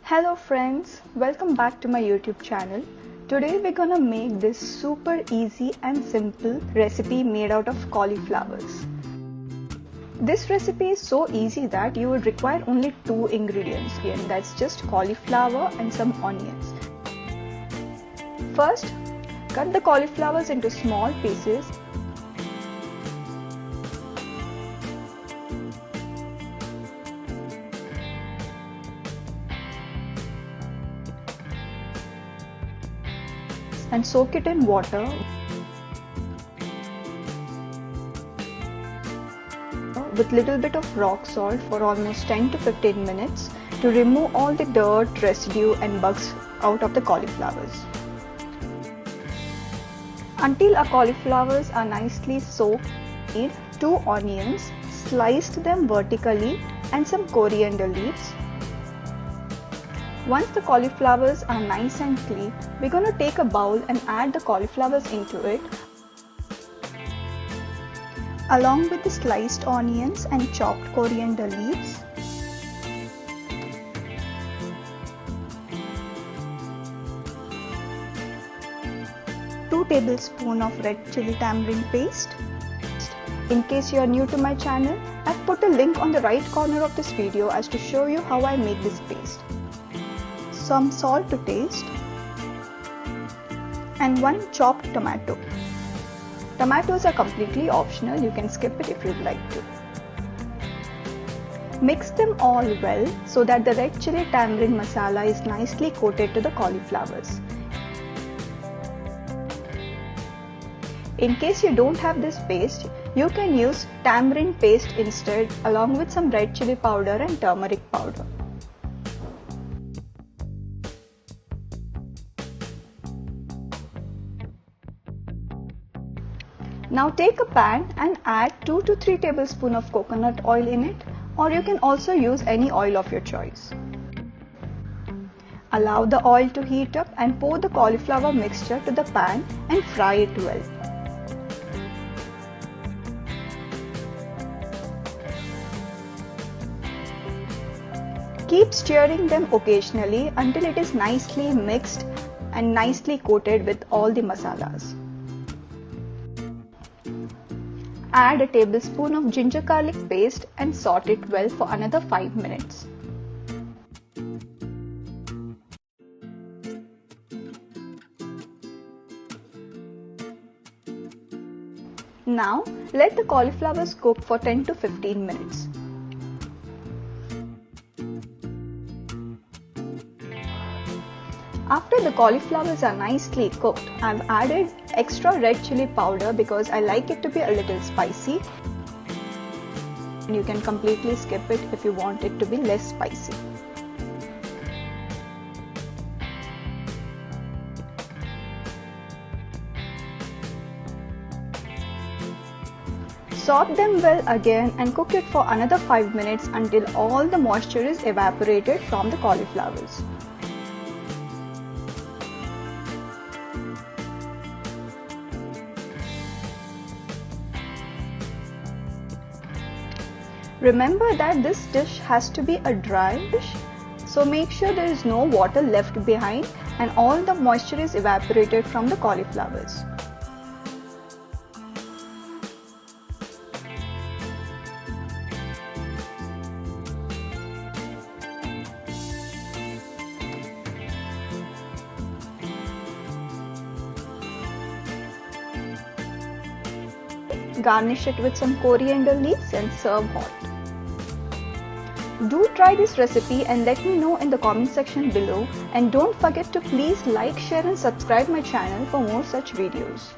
Hello friends, welcome back to my YouTube channel. Today we're gonna make this super easy and simple recipe made out of cauliflowers. This recipe is so easy that you would require only 2 ingredients, and that's just cauliflower and some onions. First, cut the cauliflowers into small pieces. And soak it in water with little bit of rock salt for almost 10 to 15 minutes to remove all the dirt, residue and bugs out of the cauliflowers. Until our cauliflowers are nicely soaked, add 2 onions, sliced them vertically and some coriander leaves. Once the cauliflowers are nice and clean, we're going to take a bowl and add the cauliflowers into it, along with the sliced onions and chopped coriander leaves. Two tablespoons of red chili tamarind paste. In case you are new to my channel, I've put a link on the right corner of this video as to show you how I make this paste. Some salt to taste, and 1 chopped tomato. Tomatoes are completely optional, you can skip it if you'd like to. Mix them all well so that the red chili tamarind masala is nicely coated to the cauliflowers. In case you don't have this paste, you can use tamarind paste instead, along with some red chili powder and turmeric powder. Now take a pan and add 2 to 3 tablespoons of coconut oil in it, or you can also use any oil of your choice. Allow the oil to heat up and pour the cauliflower mixture to the pan and fry it well. Keep stirring them occasionally until it is nicely mixed and nicely coated with all the masalas. Add a tablespoon of ginger garlic paste and saute it well for another 5 minutes. Now let the cauliflowers cook for 10 to 15 minutes. After the cauliflowers are nicely cooked, I've added extra red chili powder because I like it to be a little spicy. You can completely skip it if you want it to be less spicy. Saute them well again and cook it for another 5 minutes until all the moisture is evaporated from the cauliflowers. Remember that this dish has to be a dry dish, so make sure there is no water left behind and all the moisture is evaporated from the cauliflowers. Garnish it with some coriander leaves and serve hot. Do try this recipe and let me know in the comment section below, and don't forget to please like, share and subscribe my channel for more such videos.